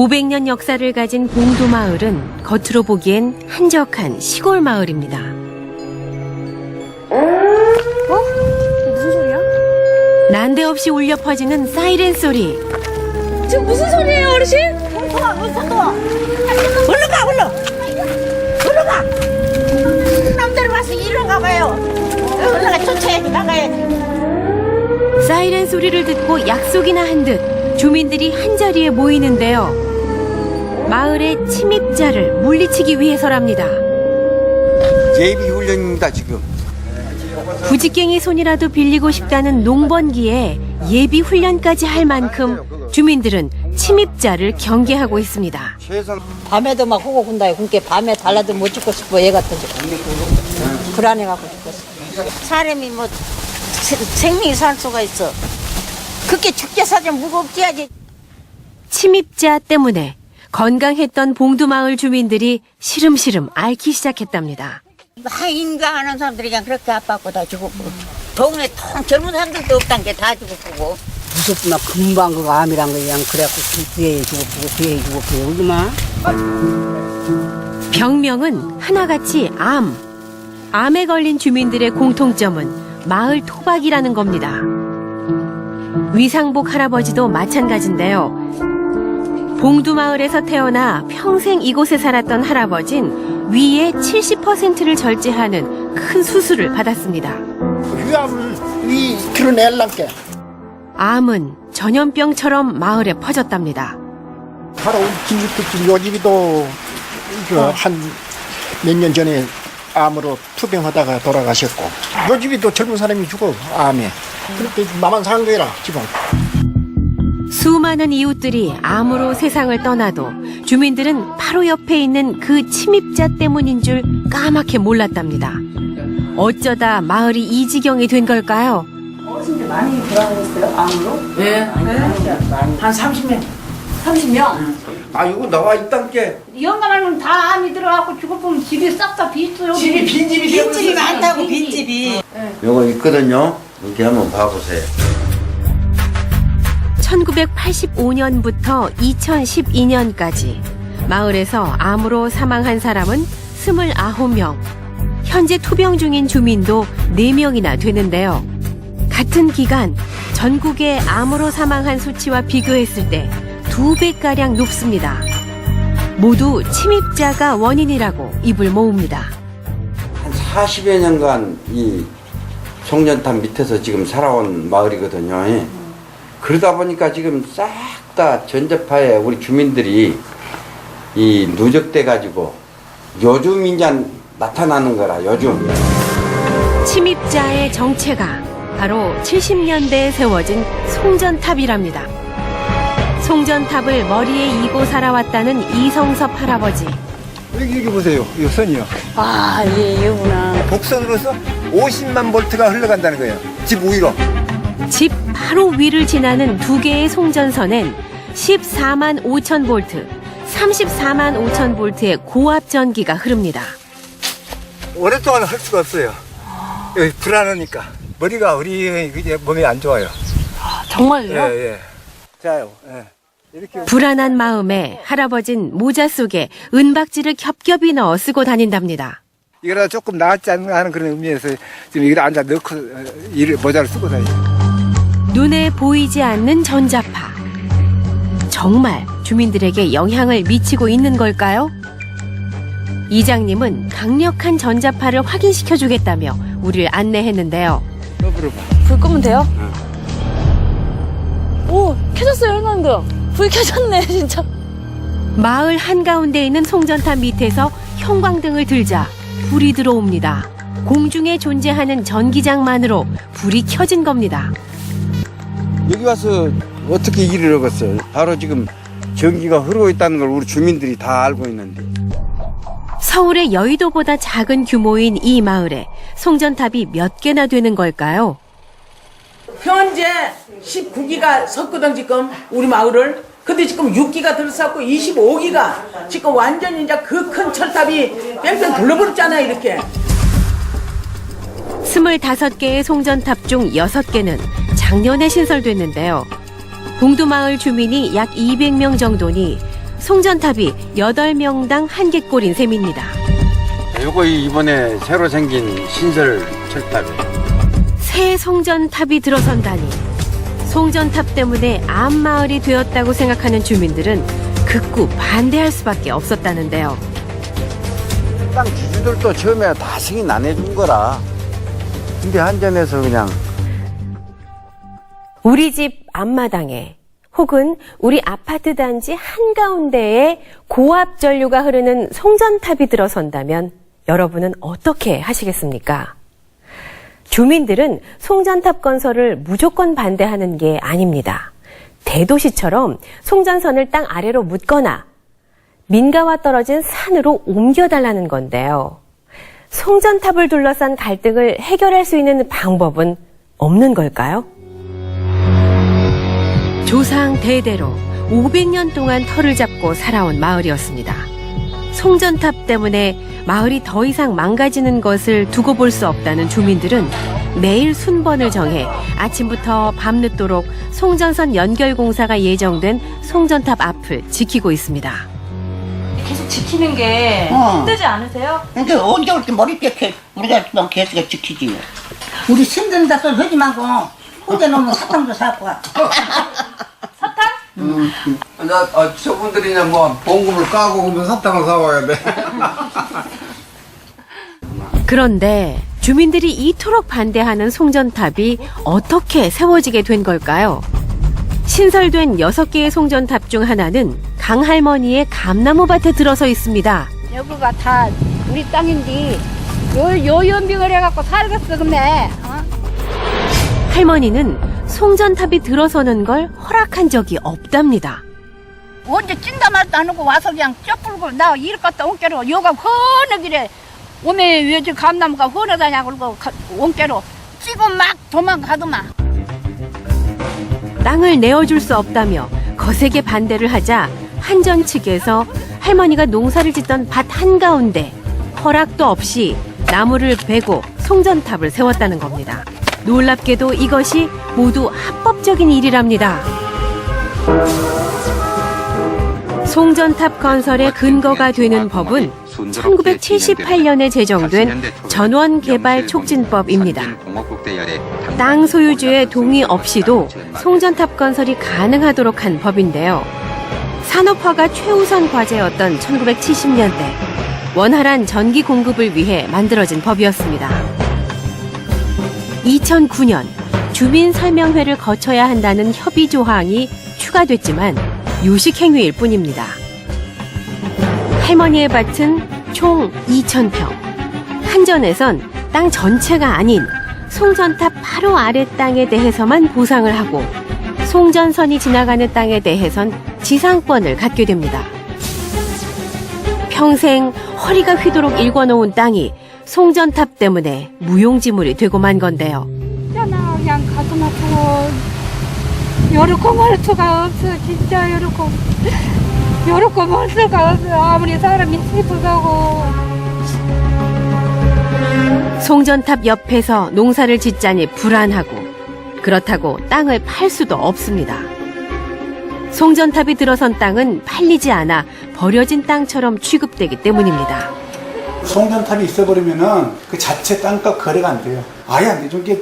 500년 역사를 가진 봉두마을은 겉으로 보기엔 한적한 시골 마을입니다. 무슨 소리야? 난데없이 울려 퍼지는 사이렌 소리. 지금 무슨 소리예요, 어르신? 올라가 올라가 남들 와서 이런가 봐요. 올라가 쫓아야지 나가야지. 사이렌 소리를 듣고 약속이나 한 듯 주민들이 한자리에 모이는데요. 마을의 침입자를 물리치기 위해서랍니다. 예비 훈련입니다 지금. 부직갱이 손이라도 빌리고 싶다는 농번기에 예비 훈련까지 할 만큼 주민들은 침입자를 경계하고 있습니다. 밤에도 막 호고 군다요. 그러니까 밤에 달라도 못 죽고 싶어 얘 같은데. 불안해갖고 죽겠어. 사람이 뭐 생명이 살 수가 있어. 그렇게 죽게 사좀 무겁게 하지. 침입자 때문에 건강했던 봉두마을 주민들이 시름시름 앓기 시작했답니다. 인가하는 사람들이 그냥 그렇게 아팠고 다 죽었고. 동네 통 젊은 사람들도 없단 게 다 죽었고. 무섭구나. 금방 그 암이란 거 그냥 그래갖고 그 애에 죽었고 그 애에 죽었고 여기만. 병명은 하나같이 암. 암에 걸린 주민들의 공통점은 마을 토박이라는 겁니다. 위상복 할아버지도 마찬가지인데요. 봉두마을에서 태어나 평생 이곳에 살았던 할아버진 위의 70%를 절제하는 큰 수술을 받았습니다. 위암 위 드러낼란게 암은 전염병처럼 마을에 퍼졌답니다. 바로 진주특집 요집이도 한 몇 년 전에 암으로 투병하다가 돌아가셨고 요집이도 젊은 사람이 죽어 암에. 그렇게 나만 산 거라 지금. 수많은 이웃들이 암으로 세상을 떠나도 주민들은 바로 옆에 있는 그 침입자 때문인 줄 까맣게 몰랐답니다. 어쩌다 마을이 이 지경이 된 걸까요? 어르신들 많이 돌아가셨어요? 암으로? 네. 한 30명. 30명? 아 이거 나와 있단 게. 영감하면 다 암이 들어가고 죽어보면 집이 싹 다 비있어요. 집이 빈집이 빈집이 많다고 빈집이. 요거 있거든요. 이렇게 한번 봐보세요. 1985년부터 2012년까지 마을에서 암으로 사망한 사람은 29명. 현재 투병 중인 주민도 4명이나 되는데요. 같은 기간 전국의 암으로 사망한 수치와 비교했을 때 2배가량 높습니다. 모두 침입자가 원인이라고 입을 모읍니다. 한 40여 년간 이 송전탑 밑에서 지금 살아온 마을이거든요. 예. 그러다 보니까 지금 싹 다 전접하에 우리 주민들이 이 누적돼 가지고 요즘 이제 나타나는 거라 요즘. 침입자의 정체가 바로 70년대에 세워진 송전탑이랍니다. 송전탑을 머리에 이고 살아왔다는 이성섭 할아버지. 여기 보세요. 이 선이요. 아, 예, 여구나. 복선으로서 50만 볼트가 흘러간다는 거예요. 집 위로. 집 바로 위를 지나는 2개의 송전선엔 14만 5천 볼트, 34만 5천 볼트의 고압 전기가 흐릅니다. 오랫동안 할 수가 없어요. 여기 불안하니까. 머리가 우리 몸에 안 좋아요. 정말요? 예. 자요. 예. 이렇게. 불안한 마음에 할아버진 모자 속에 은박지를 겹겹이 넣어 쓰고 다닌답니다. 이거라 조금 나았지 않나 하는 그런 의미에서 지금 여기 앉아 넣고 모자를 쓰고 다니죠. 눈에 보이지 않는 전자파. 정말 주민들에게 영향을 미치고 있는 걸까요? 이장님은 강력한 전자파를 확인시켜주겠다며 우리를 안내했는데요. 불 끄면 돼요? 오, 켜졌어요, 형광등. 불 켜졌네, 진짜. 마을 한가운데 있는 송전탑 밑에서 형광등을 들자 불이 들어옵니다. 공중에 존재하는 전기장만으로 불이 켜진 겁니다. 여기 와서 어떻게 일을 하겠어요? 바로 지금 전기가 흐르고 있다는 걸 우리 주민들이 다 알고 있는데. 서울의 여의도보다 작은 규모인 이 마을에 송전탑이 몇 개나 되는 걸까요? 현재 19기가 섰거든 지금 우리 마을을. 근데 지금 6기가 들어섰고 25기가 지금 완전히 이제 그 큰 철탑이 뺑뺑 둘러버렸잖아요 이렇게. 25개의 송전탑 중 6개는 작년에 신설됐는데요. 봉두마을 주민이 약 200명 정도니 송전탑이 8명당 1개꼴인 셈입니다. 요거 이번에 새로 생긴 신설 철탑이에요. 새 송전탑이 들어선다니. 송전탑 때문에 암마을이 되었다고 생각하는 주민들은 극구 반대할 수밖에 없었다는데요. 땅 지주들도 처음에 다 승인 안 해준 거라. 근데 한전에서 그냥 우리 집 앞마당에 혹은 우리 아파트 단지 한가운데에 고압 전류가 흐르는 송전탑이 들어선다면 여러분은 어떻게 하시겠습니까? 주민들은 송전탑 건설을 무조건 반대하는 게 아닙니다. 대도시처럼 송전선을 땅 아래로 묻거나 민가와 떨어진 산으로 옮겨달라는 건데요. 송전탑을 둘러싼 갈등을 해결할 수 있는 방법은 없는 걸까요? 조상 대대로 500년 동안 터를 잡고 살아온 마을이었습니다. 송전탑 때문에 마을이 더 이상 망가지는 것을 두고 볼 수 없다는 주민들은 매일 순번을 정해 아침부터 밤늦도록 송전선 연결 공사가 예정된 송전탑 앞을 지키고 있습니다. 계속 지키는 게 힘들지 않으세요? 근데 언제 그렇게 머리뼈 우리가 계속 지키지. 우리 힘든다 소리 하지 말고 혼자 놓으면 사탕도 사고 와. 저분들이냐 뭐 봉급을 까고 오면 사탕을 사와야 돼. 그런데 주민들이 이토록 반대하는 송전탑이 어떻게 세워지게 된 걸까요? 신설된 6개의 송전탑 중 하나는 강할머니의 감나무 밭에 들어서 있습니다. 여기가 다 우리 땅인데 요 연빙을 해갖고 살겠어 근데. 할머니는 송전탑이 들어서는 걸 허락한 적이 없답니다. 언제 찐다 말도 안 하고 와서 그냥 쪄불고 나 일 갔다 온게로 여가 헌하기래 오메 왜지 감나무가 헌하다냐 그러고 온게로 찌고 막 도망가더만. 땅을 내어줄 수 없다며 거세게 반대를 하자 한전 측에서 할머니가 농사를 짓던 밭 한가운데 허락도 없이 나무를 베고 송전탑을 세웠다는 겁니다. 놀랍게도 이것이 모두 합법적인 일이랍니다. 송전탑 건설의 근거가 되는 법은 1978년에 제정된 전원개발촉진법입니다. 땅 소유주의 동의 없이도 송전탑 건설이 가능하도록 한 법인데요. 산업화가 최우선 과제였던 1970년대 원활한 전기 공급을 위해 만들어진 법이었습니다. 2009년 주민설명회를 거쳐야 한다는 협의 조항이 추가됐지만 요식행위일 뿐입니다. 할머니의 밭은 총 2,000평. 한전에선 땅 전체가 아닌 송전탑 바로 아래 땅에 대해서만 보상을 하고 송전선이 지나가는 땅에 대해선 지상권을 갖게 됩니다. 평생 허리가 휘도록 일궈놓은 땅이 송전탑 때문에 무용지물이 되고 만 건데요. 있잖아 그냥 가슴 아프고 요렇고 말 수가 없어 진짜 요렇고 말 수가 없어 아무리 사람이 슬프다고. 송전탑 옆에서 농사를 짓자니 불안하고 그렇다고 땅을 팔 수도 없습니다. 송전탑이 들어선 땅은 팔리지 않아 버려진 땅처럼 취급되기 때문입니다. 송전탑이 있어버리면은 그 자체 땅값 거래가 안 돼요. 아예 안 되죠. 이게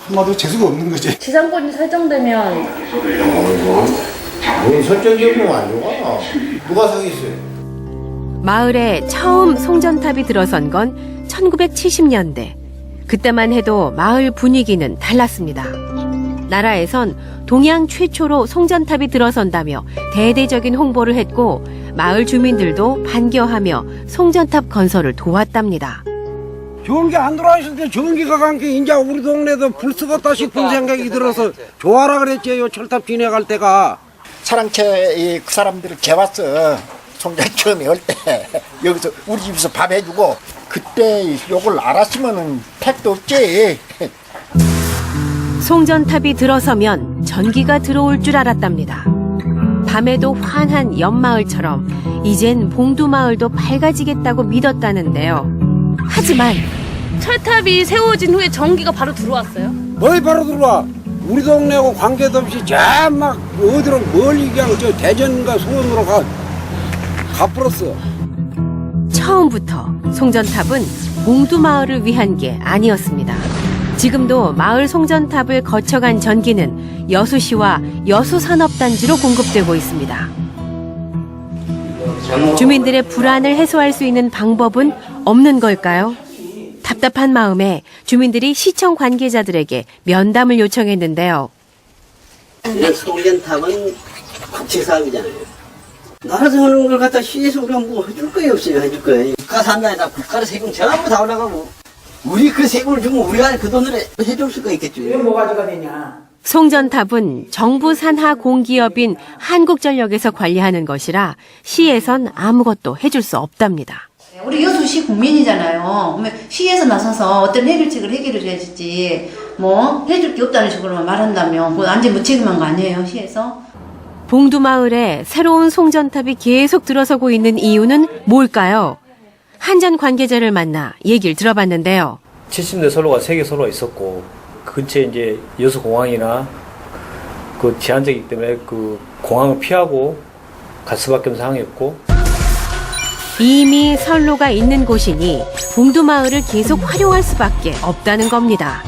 한마디로 재수가 없는 거지. 지상권이 설정되면 뭘 설정되면 안 좋아. 누가 사겠어요? 마을에 처음 송전탑이 들어선 건 1970년대. 그때만 해도 마을 분위기는 달랐습니다. 나라에선 동양 최초로 송전탑이 들어선다며 대대적인 홍보를 했고 마을 주민들도 반겨하며 송전탑 건설을 도왔답니다. 전기 안 들어왔을 때 전기가 간 게 이제 우리 동네도 불 쓰겠다 싶은 생각이 들어서 좋아라 그랬지요. 철탑 지나갈 때가. 사랑채 그 사람들을 재웠어. 송전 처음에 올 때 여기서 우리 집에서 밥 해주고 그때 요걸 알았으면은 택도 없지. 송전탑이 들어서면 전기가 들어올 줄 알았답니다. 밤에도 환한 옆마을처럼 이젠 봉두마을도 밝아지겠다고 믿었다는데요. 하지만 철탑이 세워진 후에 전기가 바로 들어왔어요? 뭘 바로 들어와. 우리 동네하고 관계도 없이 저 막 어디로 멀리 그냥 저 대전과 수원으로 가 갚으렀어. 처음부터 송전탑은 봉두마을을 위한 게 아니었습니다. 지금도 마을 송전탑을 거쳐간 전기는 여수시와 여수산업단지로 공급되고 있습니다. 주민들의 불안을 해소할 수 있는 방법은 없는 걸까요? 답답한 마음에 주민들이 시청 관계자들에게 면담을 요청했는데요. 송전탑은 국제사업이잖아요. 나라에서 하는 걸 갖다 시에서 우리가 뭐 해줄 거예요, 없어요? 해줄 거예요. 국가 산다에다 국가의 세금 전부 다 올라가고 우리 그 세금을 주면 우리가 그 돈으로 해줄 수가 있겠죠. 왜 뭐 가져가 되냐? 송전탑은 정부 산하 공기업인 한국전력에서 관리하는 것이라 시에선 아무것도 해줄 수 없답니다. 우리 여수시 국민이잖아요. 시에서 나서서 어떤 해결책을 해결해 줘야지. 뭐 해줄 게 없다는 식으로만 말한다면 그건 완전 무책임한 거 아니에요, 시에서? 봉두마을에 새로운 송전탑이 계속 들어서고 있는 이유는 뭘까요? 한전 관계자를 만나 얘기를 들어봤는데요. 70대 선로가 3개 선로가 있었고 그 근처에 이제 여수공항이나 그 제한적이기 때문에 그 공항을 피하고 갈 수밖에 없는 상황이었고 이미 선로가 있는 곳이니 봉두마을을 계속 활용할 수밖에 없다는 겁니다.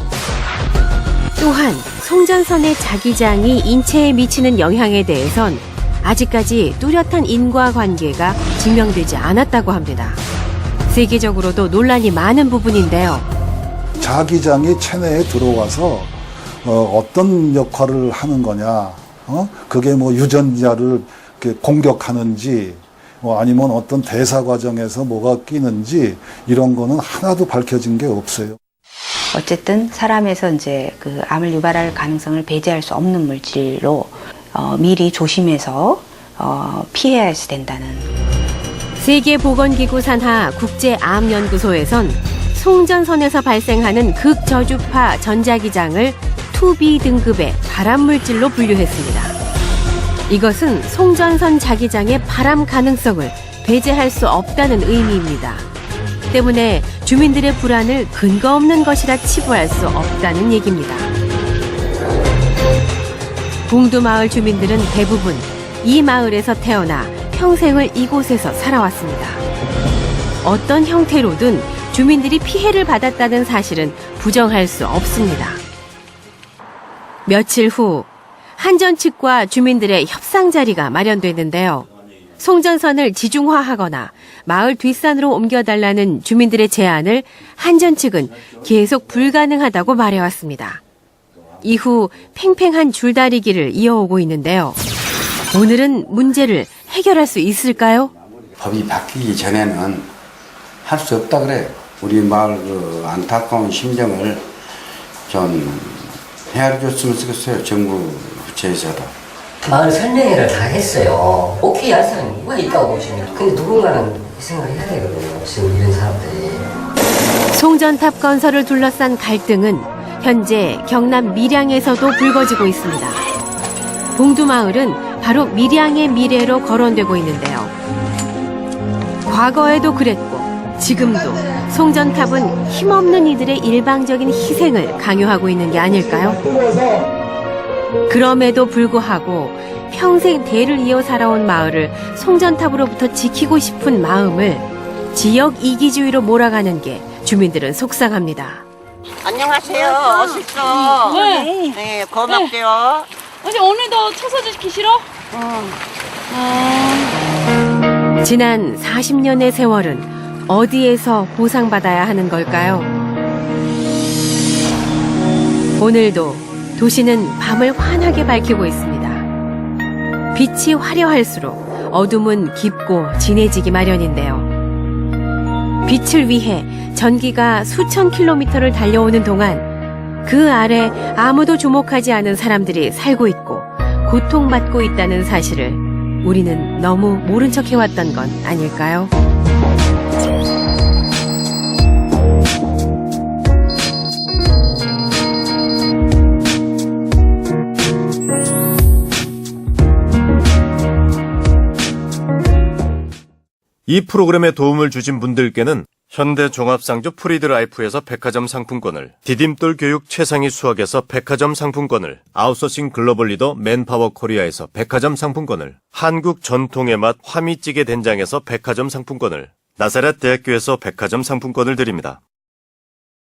또한 송전선의 자기장이 인체에 미치는 영향에 대해선 아직까지 뚜렷한 인과관계가 증명되지 않았다고 합니다. 세계적으로도 논란이 많은 부분인데요. 자기장이 체내에 들어와서 어떤 역할을 하는 거냐, 그게 뭐 유전자를 이렇게 공격하는지, 아니면 어떤 대사 과정에서 뭐가 끼는지 이런 거는 하나도 밝혀진 게 없어요. 어쨌든 사람에서 이제 그 암을 유발할 가능성을 배제할 수 없는 물질로 미리 조심해서 피해야 된다는. 세계보건기구 산하 국제암연구소에선 송전선에서 발생하는 극저주파 전자기장을 2B 등급의 발암물질로 분류했습니다. 이것은 송전선 자기장의 발암 가능성을 배제할 수 없다는 의미입니다. 때문에 주민들의 불안을 근거 없는 것이라 치부할 수 없다는 얘기입니다. 봉두마을 주민들은 대부분 이 마을에서 태어나 평생을 이곳에서 살아왔습니다. 어떤 형태로든 주민들이 피해를 받았다는 사실은 부정할 수 없습니다. 며칠 후 한전 측과 주민들의 협상 자리가 마련됐는데요. 송전선을 지중화하거나 마을 뒷산으로 옮겨달라는 주민들의 제안을 한전 측은 계속 불가능하다고 말해왔습니다. 이후 팽팽한 줄다리기를 이어오고 있는데요. 오늘은 문제를 해결할 수 있을까요? 법이 바뀌기 전에는 할 수 없다 그래요. 우리 마을 그 안타까운 심정을 좀 헤아려줬으면 좋겠어요. 정부 부처에서도. 마을 설명회를 다 했어요. 오케이 할 사람이 누가 있다고 보시면. 근데 누군가는 희생을 해야 되거든요. 지금 이런 사람들이. 송전탑 건설을 둘러싼 갈등은 현재 경남 밀양에서도 불거지고 있습니다. 봉두마을은 바로 밀양의 미래로 거론되고 있는데요. 과거에도 그랬고 지금도 송전탑은 힘없는 이들의 일방적인 희생을 강요하고 있는 게 아닐까요? 그럼에도 불구하고 평생 대를 이어 살아온 마을을 송전탑으로부터 지키고 싶은 마음을 지역 이기주의로 몰아가는 게 주민들은 속상합니다. 안녕하세요. 어서오십시오. 네. 네, 고맙대요. 어제 오늘도 쳐서 지키시러? 지난 40년의 세월은 어디에서 보상받아야 하는 걸까요? 오늘도 도시는 밤을 환하게 밝히고 있습니다. 빛이 화려할수록 어둠은 깊고 진해지기 마련인데요. 빛을 위해 전기가 수천 킬로미터를 달려오는 동안 그 아래 아무도 주목하지 않은 사람들이 살고 있고 고통받고 있다는 사실을 우리는 너무 모른 척 해왔던 건 아닐까요? 이 프로그램에 도움을 주신 분들께는 현대종합상조 프리드라이프에서 백화점 상품권을, 디딤돌 교육 최상위 수학에서 백화점 상품권을, 아웃소싱 글로벌 리더 맨파워 코리아에서 백화점 상품권을, 한국 전통의 맛 화미찌개 된장에서 백화점 상품권을, 나사렛 대학교에서 백화점 상품권을 드립니다.